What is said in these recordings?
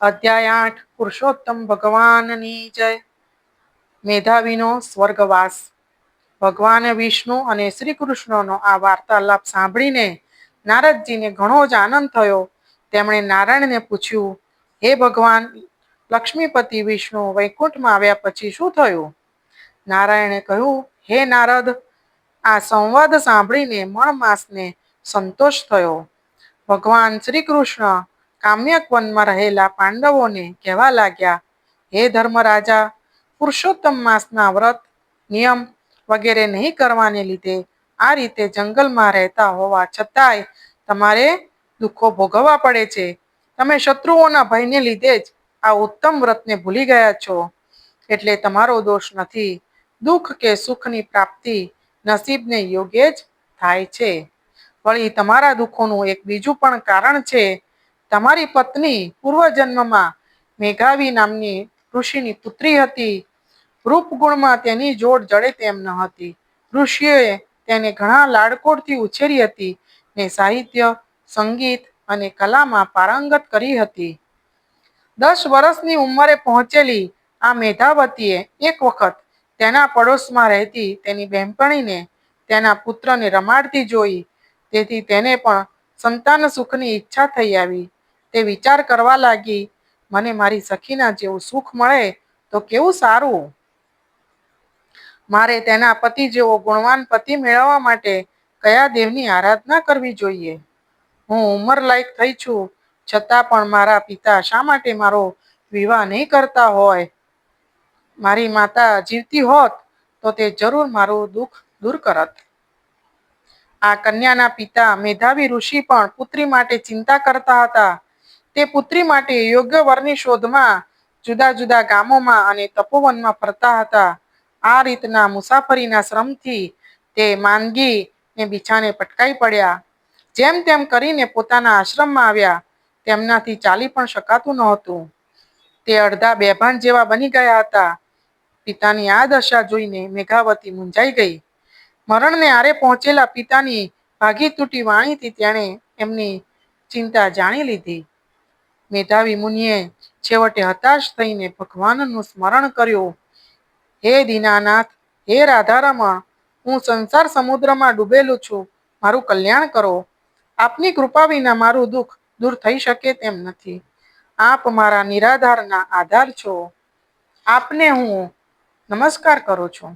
અધ્યાય 8 પુરુષોત્તમ ભગવાનની જય. મેધાવીનો સ્વર્ગવાસ. ભગવાન વિષ્ણુ અને શ્રી કૃષ્ણનો આ વાર્તાલાપ સાંભળીને નારદજીને ઘણો જ આનંદ થયો. તેમણે નારાયણને પૂછ્યું, હે ભગવાન, લક્ષ્મીપતિ વિષ્ણુ વૈકુંઠમાં આવ્યા પછી શું થયું? નારાયણે કહ્યું, હે નારદ, આ સંવાદ સાંભળીને મણમાસને સંતોષ થયો. ભગવાન શ્રી કૃષ્ણ કામ્યક વનમાં રહેલા પાંડવોને કહેવા લાગ્યા, હે ધર્મરાજા, પુરુષોત્તમ માસના વ્રત, નિયમ વગેરે નહીં કરવાને લીધે આ રીતે જંગલમાં રહેતા હોવા છતાંય તમારે દુઃખો ભોગવવા પડે છે. તમે શત્રુઓના ભયને લીધે જ આ ઉત્તમ વ્રતને ભૂલી ગયા છો, એટલે તમારો દોષ નથી. દુઃખ કે સુખની પ્રાપ્તિ નસીબને યોગ્ય જ થાય છે. વળી તમારા દુઃખોનું એક બીજું પણ કારણ છે. તમારી પત્ની પૂર્વજન્મમાં મેઘાવી નામની ઋષિની પુત્રી હતી. રૂપગુણમાં તેની જોડ જડે તેમ ન હતી. ઋષિઓએ તેને ઘણા લાડકોડથી ઉછેરી હતી ને સાહિત્ય, સંગીત અને કલામાં પારંગત કરી હતી. 10 વર્ષની ઉંમરે પહોંચેલી આ મેધાવતીએ એક વખત તેના પડોશમાં રહેતી તેની બહેનપણીને તેના પુત્રને રમાડતી જોઈ. તેથી તેને પણ સંતાન સુખની ઈચ્છા થઈ આવી. તે વિચાર કરવા લાગી, મને મારી સખીના જેવું સુખ મળે તો કેવું સારું. મારે તેના પતિ જેવો ગુણવાન પતિ મેળવવા માટે કયા દેવની આરાધના કરવી જોઈએ? હું ઉંમરલાયક થઈ છું, છતાં પણ મારા પિતા શા માટે મારો વિવાહ નહીં કરતા હોય? મારી માતા જીવતી હોત તો તે જરૂર મારું દુઃખ દૂર કરત. આ કન્યાના પિતા મેધાવી ઋષિ પણ પુત્રી માટે ચિંતા કરતા હતા. તે પુત્રી માટે યોગ્ય વરની શોધમાં જુદા જુદા ગામોમાં અને તપોવનમાં ફરતા હતા. આ રીતના મુસાફરીના શ્રમથી તે માંદગી ને બિછાને પટકાઈ પડ્યા. જેમ તેમ કરીને પોતાના આશ્રમમાં આવ્યા. તેમનાથી ચાલી પણ શકાતું નહોતું. તે અડધા બેભાન જેવા બની ગયા હતા. પિતાની આ દશા જોઈને મેઘાવતી મૂંઝાઈ ગઈ. મરણને આરે પહોંચેલા પિતાની ભાગી તૂટી વાણીથી તેણે એમની ચિંતા જાણી લીધી. મેધાવી મુનિએ છેવટે હતાશ થઈને ભગવાનનું સ્મરણ કર્યું. હે દીનાનાથ, હે રાધારમણ, હું સંસાર સમુદ્રમાં ડૂબેલું છું, મારું કલ્યાણ કરો. આપની કૃપા વિના મારું દુઃખ દૂર થઈ શકે તેમ નથી. આપ મારા નિરાધારના આધાર છો. આપને હું નમસ્કાર કરું છું.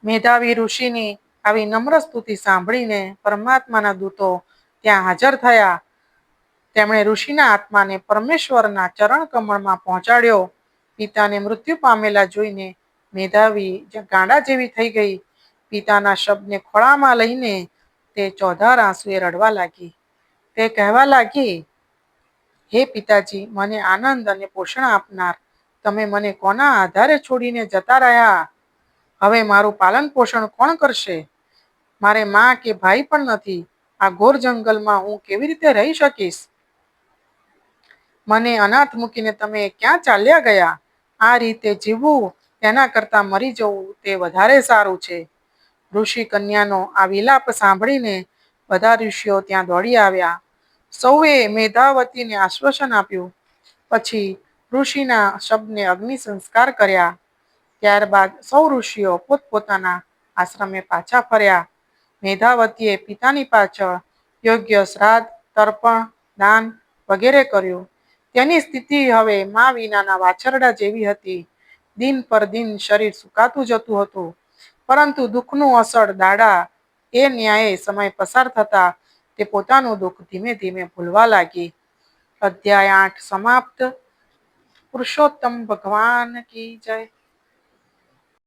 મેધાવી ઋષિની આવી નમ્ર સ્તુતિ સાંભળીને પરમાત્માના દૂતો ત્યાં હાજર થયા. તેમણે ઋષિના આત્માને પરમેશ્વરના ચરણ કમળમાં પહોંચાડ્યો. પિતાને મૃત્યુ પામેલા જોઈને મેધાવી ગાંડા જેવી થઈ ગઈ. પિતાના શબને ખોળામાં લઈને તે ચોધાર આંસુએ રડવા લાગી. તે કહેવા લાગી, હે પિતાજી, મને આનંદ અને પોષણ આપનાર, તમે મને કોના આધારે છોડીને જતા રહ્યા? હવે મારું પાલન પોષણ કોણ કરશે? મારે માં કે ભાઈ પણ નથી. આ ઘોર જંગલમાં હું કેવી રીતે રહી શકીશ? મને અનાથ મૂકીને તમે ક્યાં ચાલ્યા ગયા? આ રીતે જીવવું તેના કરતાં મરી જવું તે વધારે સારું છે. ઋષિ કન્યાનો આ વિલાપ સાંભળીને બધા ઋષિઓ ત્યાં દોડી આવ્યા. સૌએ મેધાવતીને આશ્વાસન આપ્યું. પછી ઋષિના શબને અગ્નિ સંસ્કાર કર્યા. ત્યારબાદ સૌ ઋષિઓ પોતપોતાના આશ્રમે પાછા ફર્યા. મેધાવતીએ પિતાની પાછળ યોગ્ય શ્રાદ્ધ, તર્પણ, દાન વગેરે કર્યું. તેની સ્થિતિ હવે મા વિનાના વાછરડા જેવી હતી. દિન પર દિન શરીર સુકાતું જતું હતું. પરંતુ દુઃખનું અસળ દાડા એ ન્યાયે સમય પસાર થતા તે પોતાનું દુઃખ ધીમે ધીમે ભૂલવા લાગી. અધ્યાય 8 સમાપ્ત. પુરુષોત્તમ ભગવાન કી જય.